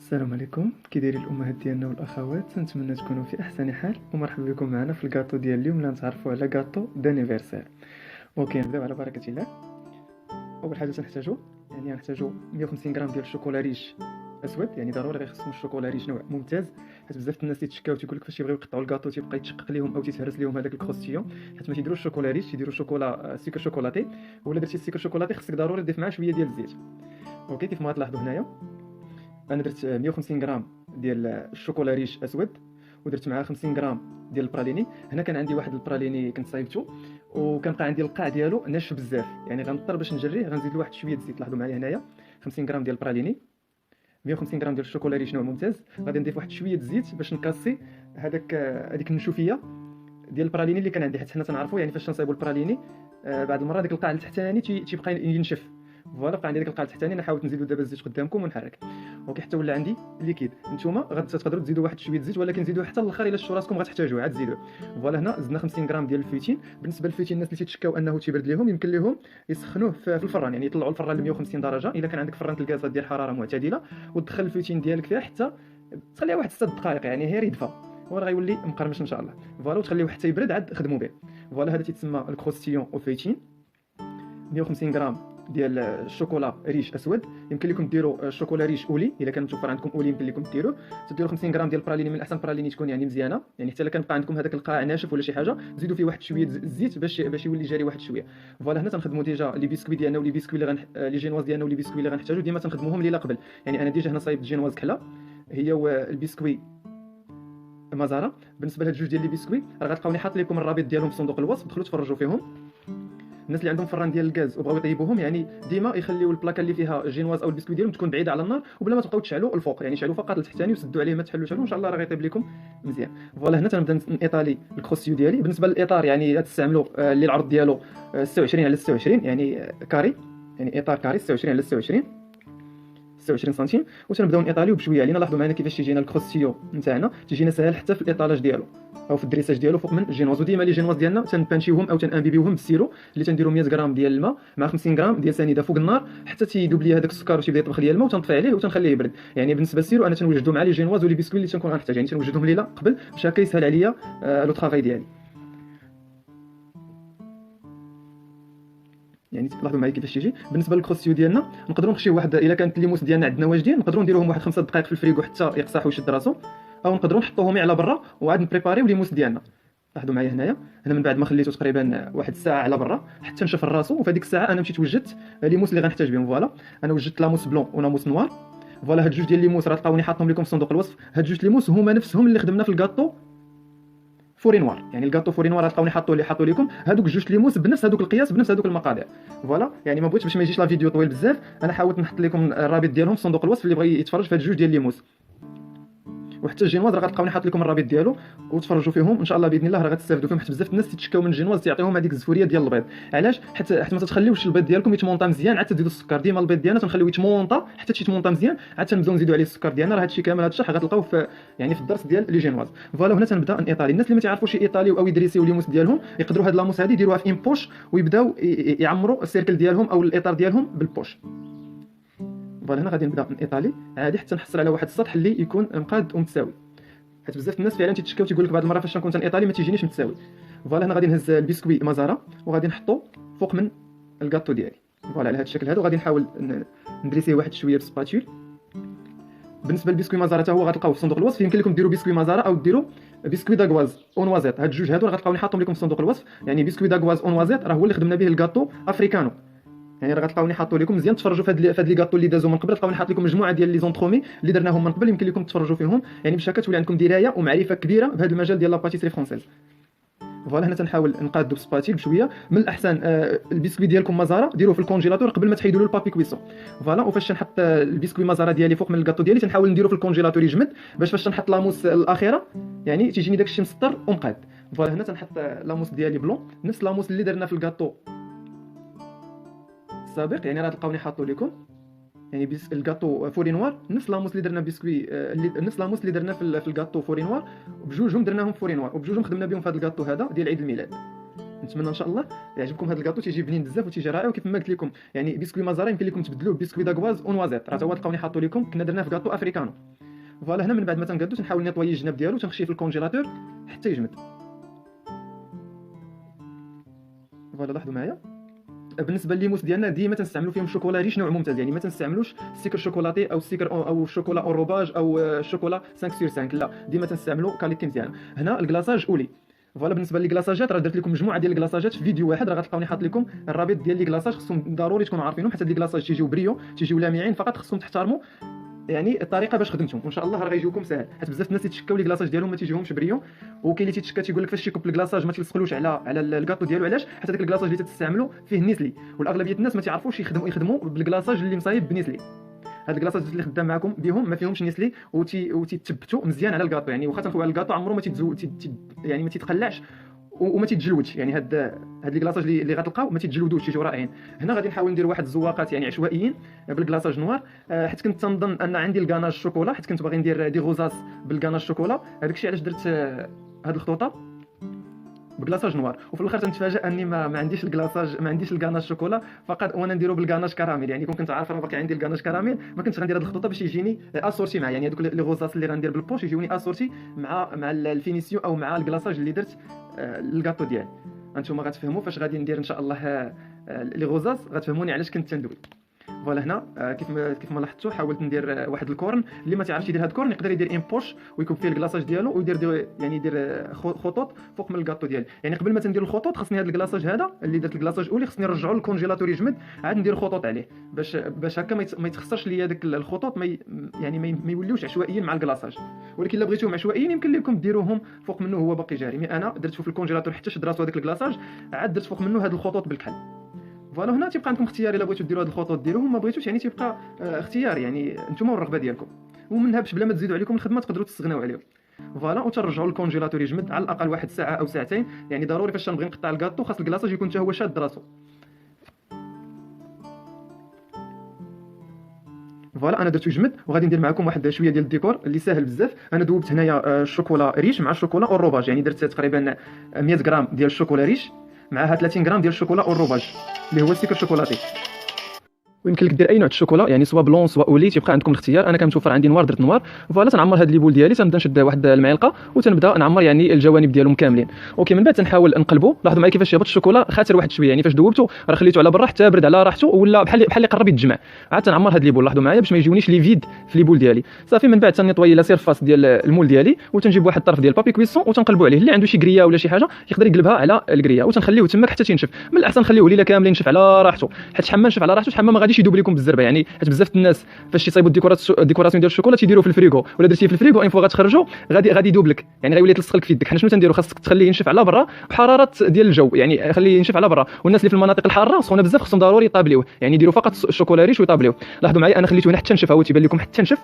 السلام عليكم، كي دايرين الامهات ديالنا والاخوات؟ نتمنى تكونوا في احسن حال ومرحبا بكم معنا في الكاطو ديال اليوم اللي نتعرفوا على كاطو دانيفرسير. اوكي، نبداو على بركه الله. اول حاجه تنحتاجو غنحتاجو 150 غرام ديال الشوكولا ريش اسود، يعني ضروري غيخصهم الشوكولا ريش نوع ممتاز، حيت بزاف الناس تيتشكاو تيقول لك فاش يبغيو يقطعوا الكاطو تيبقى يتشقق ليهم او تيتهرس ليهم هذاك الكروستيون، حيت ما تيديروش الشوكولا ريش، تيديروا شوكولا سيكر شوكولاتي. ولا درتي السيكر شوكولاتي خصك ضروري تضيف معاه شويه ديال الزيت. اوكي، كيف ما غتلاحظوا هنايا انا درت 150 غرام ديال الشوكولا ريش اسود، ودرت معاه 50 غرام ديال البراليني. هنا كان عندي واحد البراليني كنت صايبته وكنبقى عندي القاع ديالو ناشف بزاف، يعني غنضطر باش نجريه غنزيد له واحد شويه الزيت. لاحظوا معايا هنايا 50 غرام ديال البراليني، 150 غرام ديال الشوكولا ريش نوع ممتاز. غادي نضيف واحد شويه الزيت باش نكاسي هذيك النشوفيه ديال البراليني اللي كان عندي، حيت حنا تنعرفوا يعني فاش تنصايبوا البراليني بعد المره ديك القاع التحتاني تيبقى ينشف. فوالا بقى عندي ديك القاع التحتاني، انا حاولت نزيدو دابا الزيت قدامكم ونحرك. اوكي، حتى ولا عندي ليكيد. نتوما تقدروا تزيدوا واحد شويه الزيت، ولكن زيدوه حتى الاخر الا شفتوا راسكم غتحتاجوه عاد زيدوه. فوالا هنا زدنا 50 غرام ديال الفيتين. بالنسبه للفيتين الناس اللي تيتشكاو انه تيبرد ليهم، يمكن لهم يسخنوه في الفران، يعني يطلعوا الفران ل 150 درجه الا كان عندك فران الغازات ديال حراره معتدله، وتدخل الفيتين ديالك فيها حتى تخليها واحد 6 دقائق، يعني هي يدفى وراه غيولي مقرمش ان شاء الله. فوالا وتخليوه حتى يبرد عاد خدموا به. فوالا هذا تيتسمى الكروستيون او فيتين. 150 غرام ديال الشوكولا ريش اسود، يمكن لكم ديروا الشوكولا ريش اولي، الا كان متوفر عندكم اولي يمكن لكم ديروه. تديروا 50 غرام ديال البراليني، من الاحسن البراليني تكون يعني مزيانه، يعني حتى الا كان بقى عندكم هذاك القاع ناشف ولا شي حاجه زيدوا فيه واحد شويه الزيت باش يولي جاري واحد شويه. فوالا هنا تنخدموا ديجا لي بيسكوي ديالنا ولي بيسكوي لي جينواز ديالنا ولي بيسكوي اللي غنحتاجو ديما تنخدموهم ليله قبل. يعني انا ديجا هنا صايب جينواز كحله هي والبيسكوي مازارا. بالنسبه لهاد جوج ديال لي بيسكوي راه غتلقاوني حاط لكم الرابط ديالهم في صندوق الوصف، دخلوا تفرجوا فيهم. الناس اللي عندهم فران ديال الغاز وبغاو يطيبوهم يعني ديما يخليو البلاكه اللي فيها جينواز او البسكويت ديالهم تكون بعيده على النار، وبلا ما تبقاو تشعلوا الفوق، يعني شعلوا فقط التحتاني وسدوا عليه ما تحلوش ان شاء الله راه غيطيب لكم مزيان. فوالا هنا تنبدا نيطالي الكروسيو ديالي. بالنسبه للاطار يعني تستعملوا اللي العرض ديالو 26 على 26، يعني كاري، يعني اطار كاري 26 على 26 سنتيم. وتنبداو نيطاليو بشويه علينا. لاحظوا معنا كيفاش تيجينا الكروسيو نتاعنا، تيجينا ساهل حتى في الايطالاج ديالو او في الدريساج ديالو فوق من الجينواز. وديما لي جينواز ديالنا تنبانشيوهم او تنامبيبيوهم بالسيرو اللي تنديروا 100 غرام ديال الماء مع 50 غرام ديال سنيده فوق النار حتى تيذوب لي هذاك السكر وتيبدا يطبخ لي الماء، وتنطفي عليه وتنخليه يبرد. يعني بالنسبه للسيرو انا تنوجدو مع لي جينواز ولي بيسكوي اللي تنكون غنحتاج، يعني تنوجدهم ليله قبل باش هكا يسهل عليا لو طرافاي ديالي. يعني لاحظوا معايا كيفاش تيجي. بالنسبه للكروسيو ديالنا نقدروا نخشيو واحد، الا كانت الليموس ديالنا عندنا واجدين نقدروا نديروهم واحد 5 دقائق في الفريغو حتى يقصح ويشد راسو، او نقدروا نحطوهم على برا وعاد نبريباريو الليموس ديالنا. لاحظوا معايا هنايا من بعد ما خليته تقريبا واحد الساعه على برا حتى نشف راسو، وفي هذيك الساعه انا مشيت وجدت ليموس اللي غنحتاج بهم. فوالا انا وجدت لاموس بلون وناموس نوار. فوالا هاد جوج ديال ليموس راه تلقاوني حاطهم لكم في صندوق الوصف. هاد جوج ليموس هما نفسهم اللي خدمنا في الكاطو فوري نوار، يعني الكاطو فوري نوار غتلقاوني حاطوا لكم هذوك جوج ليموس بنفس هذوك القياس بنفس هذوك المقادير. فوالا يعني ما بغيتش باش ما يجيش لا فيديو طويل بزاف، انا حاولت نحط لكم الرابط ديالهم في صندوق الوصف اللي بغى يتفرج في هاد جوج ديال ليموس. وحتى الجينواز راه غتلقاوني حاط لكم الرابط ديالو وتفرجوا فيهم ان شاء الله باذن الله، راه غتستافدوا فيهم، حيت بزاف الناس تيتشكاو من الجينواز تيعطيهم هذيك الزفوريه ديال البيض. علاش؟ حيت ما تتخليوش البيض ديالكم يتمونطا مزيان عاد تزيدوا السكر. ديما البيض ديالنا تنخليوه يتمونطا حتى يتمونطا مزيان عاد تنبداو نزيدوا عليه السكر ديالنا. راه هادشي كامل هاد الشرح غتلقاوه في يعني في الدرس ديال لي جينواز. فوالا هنا تنبدا ايطالي. الناس اللي ما تعرفوش ايطاليو او يدريسيو ليموس ديالهم يقدروا هاد لاموس هادي يديروها في بوش ويبداو يعمروا السيركل ديالهم او الاطار ديالهم بالبوش. فوالا هنا غادي نبدا ايطالي عادي حتى نحصل على واحد السطح اللي يكون مقاد ومتساوي، حيت بزاف الناس فعلا تيتشكاو تيقول لك بعض المرات فاش نكون ايطالي ما تيجينيش متساوي. فوالا هنا غادي نهز البسكوي مازارا وغادي نحطو فوق من الكاطو ديالي. فوالا على هذا الشكل هذا، وغادي نحاول ندريسيه واحد شويه بالسباتول. بالنسبه للبسكوي مازارا حتى هو غتلقاوه في صندوق الوصف، يمكن لكم ديروا بسكوي مازارا او ديروا بسكوي داكواز اون وازيت. هاد الجوج هادو غتلقاوني حاطهم لكم في صندوق الوصف. يعني بسكوي داكواز اون وازيت راه هو اللي خدمنا به الكاطو افريكانو، يعني راه غتلقاوني حاطو لكم مزيان. تفرجوا في هاد لي كاطو اللي دازو من قبل، تلقاوني حاط لكم مجموعه ديال لي زونترومي اللي درناهم من قبل، يمكن لكم تفرجوا فيهم، يعني باش هكا تولي عندكم درايه ومعرفه كبيره بهذا المجال ديال لا باتيسري فرونسيز. فوالا هنا تنحاول نقادو بسباتيل بشويه. من الاحسن البسكوي ديالكم مازارا ديروه في الكونجيلاتور قبل ما تحيدوا له البابي كويسون. فوالا وفاش تنحط البسكوي مازارا ديالي فوق من الكاطو ديالي تنحاول نديرو في الكونجيلاتور يجمد باش فاش تنحط لاموس الاخيره يعني تيجيني داكشي مسطر ومقاد. فوالا هنا تنحط لاموس ديالي بلون نفس لاموس اللي درنا في الكاطو السابق، يعني راه تلقاوني حاطو لكم يعني الكاطو فوري نوار نفس لاموس اللي درنا بسكوي نفس لاموس اللي درنا في الكاطو فوري نوار، وبجوجهم درناهم فوري نوار وبجوجهم خدمنا بهم في هذا الكاطو هذا ديال عيد الميلاد. نتمنى ان شاء الله يعجبكم هذا الكاطو، تيجي بنين بزاف وتيجي رائع. وكيف ما قلت لكم يعني بسكوي مازارا يمكن لكم تبدلوه بسكوي داكواز اون وازيت، راه هو تلقاوني حاطو لكم كنا درناه في كاطو افريكانو. فوالا هنا من بعد ما تنقادو تنحاول نيطويي الجناب ديالو، تنخشيه في الكونجيلاتور حتى يجمد. فوالا لاحظوا معايا. بالنسبه للموس ديالنا ديما تنستعملوا فيهم الشوكولا ريش نوع ممتاز، يعني ما تنستعملوش السكر شوكولاتي او السكر او الشوكولا اوروباج او الشوكولا 5 sur 5، لا ديما تنستعملوا كاليتي مزيان. هنا الكلاصاج اولي. فوالا بالنسبه للكلاصاجات راه درت لكم مجموعه ديال الكلاصاجات في فيديو واحد، راه غتلقاوني حاط لكم الرابط ديال الكلاصاج، خصهم ضروري تكونوا عارفينهم حيت هاد الكلاصاج تيجيو بريو تيجيو لامعين، فقط خصهم تحترموا يعني الطريقه باش خدمتهم، وان شاء الله راه غيجيوكم ساهل. حيت بزاف الناس تيتشكاو لي كلاصاج ديالهم ما تيجيهمش بريو، وكاين اللي تيتشكا تيقول لك فاش تيكب الكلاصاج ما تيلصقلوش على الكاطو ديالو. علاش؟ حيت هذاك الكلاصاج اللي تستعملوا فيه نيسلي، والاغلبيه الناس ما تيعرفوش يخدموا بالكلاصاج اللي مصايب بنيسلي. هاد الكلاصاج اللي خدام معكم بهم ما فيهمش نيسلي وتيتثبتوا مزيان على الكاطو، يعني واخا تنخوي على الكاطو عمره ما يعني ما تيتقلعش وما تيتجلودش. يعني هاد الكلاصاج اللي غتلقاو ما تيتجلودوش، تيجيو رائعين. هنا غادي نحاول ندير واحد الزواقات يعني عشوائيين بالكلاصاج نوار، حيت كنت تنظن ان عندي الكاناج شوكولا، حيت كنت باغي ندير دي غوزاس بالكاناج شوكولا. هذاك الشيء علاش درت هاد الخطوطه بكلاصاج نوار، وفي الاخر تنتفاجئ اني ما عنديش الكلاصاج، ما عنديش الكاناج شوكولا فقط، وانا نديرو بالكاناج كراميل. يعني كنت عارف راه باقي عندي الكاناج كراميل ما كنتش غندير هاد الخطوطه باش يجيني اسورتي مع، يعني هذوك لي غوزاس اللي غندير بالبوش يجيوني اسورتي مع الفينيسيون او مع الكلاصاج اللي درت الكاطو ديالي. انتم غتفهموا فاش غادي ندير ان شاء الله لي غوزاس، غتفهموني علاش كنت تندوي. فوالا هنا كيف ما لاحظتوا حاولت ندير واحد الكورن. اللي ما تعرفش يدير هاد الكورن يقدر يدير ان بوش ويكب فيه الكلاصاج ديالو ويدير يعني يدير خطوط فوق من الكاطو ديالي. يعني قبل ما تندير الخطوط خصني هاد الكلاصاج هذا اللي درت الكلاصاج اولي خصني نرجعو للكونجيلاتور يجمد، عاد ندير خطوط عليه باش هكا ما يتخسرش ليا داك الخطوط، يعني ما يوليوش عشوائيين مع الكلاصاج. ولكن الا بغيتوهم عشوائيين يمكن لكم ديروهم فوق منه هو باقي جاري، مي انا درته في الكونجيلاتور حتى شد راسو هذاك الكلاصاج، عاد درت فوق منه هاد الخطوط بالكحل. فوالا هنا تيبقى عندكم اختيار، الا بغيتو ديروا هاد الخطوط ديروهم، ما بغيتوش يعني تيبقى اختيار، يعني نتوما والرغبه ديالكم. ومنها باش بلا ما تزيدوا عليكم الخدمه تقدروا تستغناو عليهم. فوالا وترجعوا للكونجيلاتور يجمد على الاقل واحد ساعه او ساعتين، يعني ضروري فاش نبغي نقطع الكاطو خاص الكلاصاج يكون حتى هو شاد راسو. فوالا انا درت يجمد وغادي ندير معكم واحد شويه ديال الديكور اللي ساهل بزاف. انا دوبت هنايا الشوكولا ريش مع الشوكولا اوروباج، يعني درت تقريبا 100 غرام ديال الشوكولا ريش معها 30 غرام ديال الشوكولا اوروباج اللي هو السكر شوكولاتي. ويمكن لك دير اي نوع الشوكولا، يعني سواء بلون سواء اولي تيبقى عندكم الاختيار. انا كنتوفر عندي نوار درت نوار. فوالا تنعمر هاد لي بول ديالي، تنبدا نشد واحد المعلقه وتنبدا نعمر يعني الجوانب ديالهم كاملين. اوكي من بعد تنحاول نقلبو. لاحظوا معايا كيفاش هبط الشوكولا خاطر واحد شويه، يعني فاش دوبته راه خليته على برا حتى برد على راحته ولا بحال اللي قرب يتجمع. عاد تنعمر هاد لي بول، لاحظوا معايا باش ما يجيونيش لي فيد في لي بول ديالي. صافي من بعد تنيطوي لا سيرفاس ديال المول ديالي وتنجيب واحد الطرف ديال بابي كويسون وتنقلبوا عليه. اللي عنده شي كريا ولا شي حاجه يقدر يقلبها على الكريا وتنخليوه تماك حتى تينشف. من الاحسن نخليوه ليله كامله ينشف على راحته، حيت شحال ما نشف على راحته شحال ما غاديش يذوب لكم بالزربه. يعني حيت بزاف الناس فاش تيصايبوا الديكوراسيون ديال الشوكولا تيديروه في الفريغو، ولا درتيه في الفريغو اين فوا غتخرجوا غادي يذوب لك، يعني غيولي يتلصق لك في يدك. حنا شنو تنديروا؟ خاصك تخليه ينشف على برا بحراره ديال الجو، يعني خليه ينشف على برا. والناس اللي في المناطق الحاره سخونه بزاف خصهم ضروري يطابليوه، يعني يديروا فقط الشوكولا ريش ويطابليوه. لاحظوا معايا انا خليته هنا حتى نشف، هو تيبان لكم حتى نشف،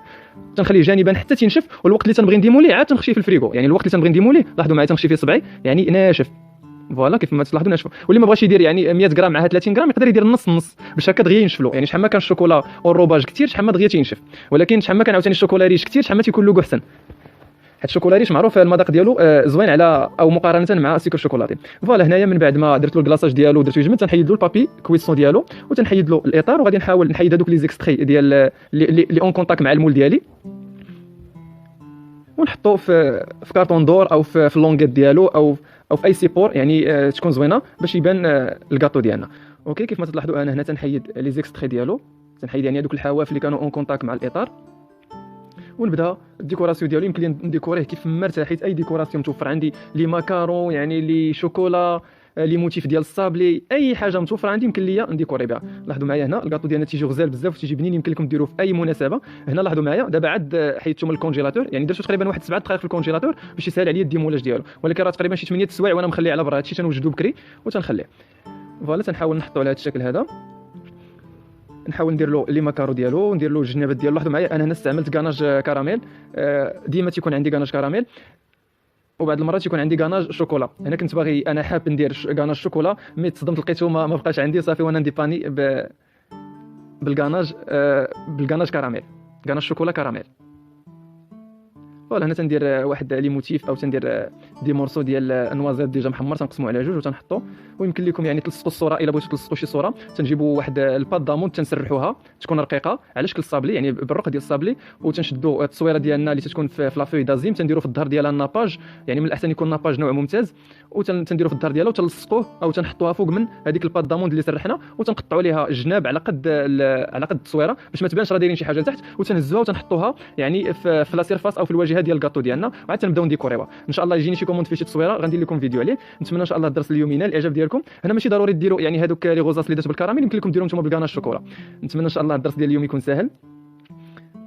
تنخليه جانبا حتى تينشف. والوقت اللي تنبغي نديمو ليه عاد تنخشيه في الفريغو، يعني الوقت اللي تنبغي نديمو ليه لاحظوا معايا تنخشي فيه صبعي يعني ناشف. فوالا كيف ما تلاحظوا ناشفه. واللي ما بغاش يدير يعني 100 غرام معها 30 غرام يقدر يدير نص نص باش هكا دغيا ينشف له. يعني شحال ما كان الشوكولا اوروباج كثير شحال ما دغيا تينشف، ولكن شحال ما كان عاوتاني الشوكولا ريش كثير شحال ما تيكون له احسن. حيت الشوكولا ريش معروف المذاق ديالو زوين على او مقارنه مع السكر الشوكولاتي. فوالا هنايا من بعد ما درت له الكلاصاج ديالو درتو يجمد تنحيد له البابي كويسون ديالو وتنحيد له الاطار، وغادي نحاول نحيد هذوك لي زيكستري ديال لي اون كونتاك مع المول ديالي ونحطوه في كارطون دور او في اللونغيت ديالو او في اي سيبور يعني تكون زوينه باش يبان الكاطو ديالنا. اوكي كيف ما تلاحظوا انا هنا تنحيد لي زيكستري ديالو، تنحيد يعني هذوك الحواف اللي كانوا اون كونتاك مع الاطار، ونبدا الديكوراسيون ديالو. يمكن لي نديكوريه كيف ما ارتحيت، اي ديكوراسيون متوفر عندي، لي ماكارون يعني لي شوكولا لي موتيف ديال الصابلي، اي حاجه متوفره عندي يمكن ليا نديكوري بها. لاحظوا معايا هنا الكاطو ديالنا تيجي غزال بزاف وتيجي بنين، يمكن لكم ديروه في اي مناسبه. هنا لاحظوا معايا دابا عاد حيدته من الكونجيلاتور، يعني درتو تقريبا واحد 7 دقائق في الكونجيلاتور باش يسهل عليا الديمولاج ديالو، ولكن راه تقريبا شي 8 السوايع وانا مخليه على برا. هادشي تنوجدو بكري وتنخليه. فوالا تنحاول نحطو على هذا الشكل هذا، نحاول ندير له لي ماكارو ديالو، ندير له الجنابات ديالو. لاحظوا معايا انا هنا استعملت كاناج كراميل، ديما تيكون عندي كاناج كراميل وبعض المرات يكون عندي كاناج شوكولا. هنا كنت باغي انا حاب ندير كاناج شوكولا مي تصدمت لقيته ما بقاش عندي، صافي وانا نديباني بالكاناج كراميل، كاناج شوكولا كراميل. فوالا هنا تندير واحد لي موتيف او تندير دي مورسو ديال النوازيط ديجا محمر، تنقسمو على جوج وتنحطو. ويمكن لكم يعني تلصقوا الصوره الا بغيتوا تلصقوا شي صوره، تنجيبوا واحد الباط دامون تنسرحوها تكون رقيقه على شكل الصابلي، يعني بالرق ديال الصابلي، وتنشدوا التصويره ديالنا اللي تتكون في لافوي دازيم، تنديروا في الظهر ديالها الناباج، يعني من الاحسن يكون ناباج نوع ممتاز، وتنديروا في الظهر ديالها وتلصقوه او تنحطوها فوق من هذيك الباط دامون اللي سرحنا، وتنقطعوا ليها الجناب على قد التصويره باش ما تبانش راه دايرين شي حاجه لتحت، وتنهزوها وتنحطوها يعني في لا سيرفاس او في الواجهه ديال الكاطو ديالنا، وعاد تنبداو نديكوريوها. ان شاء الله يجيني شي كوموند في شي تصويره غندير لكم فيديو عليه. نتمنى ان شاء الله الدرس اليوم ينال الاعجاب ديالكم. هنا ماشي ضروري ديروا يعني هذوك لي غوزاس اللي درت بالكراميل، يمكن لكم ديروهم نتوما بالكاناش الشوكولا. نتمنى ان شاء الله الدرس ديال اليوم يكون سهل،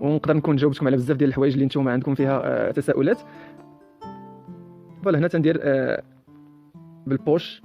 ونقدر نكون جاوبتكم على بزاف ديال الحوايج اللي نتوما عندكم فيها تساؤلات. فوالا هنا تندير بالبوش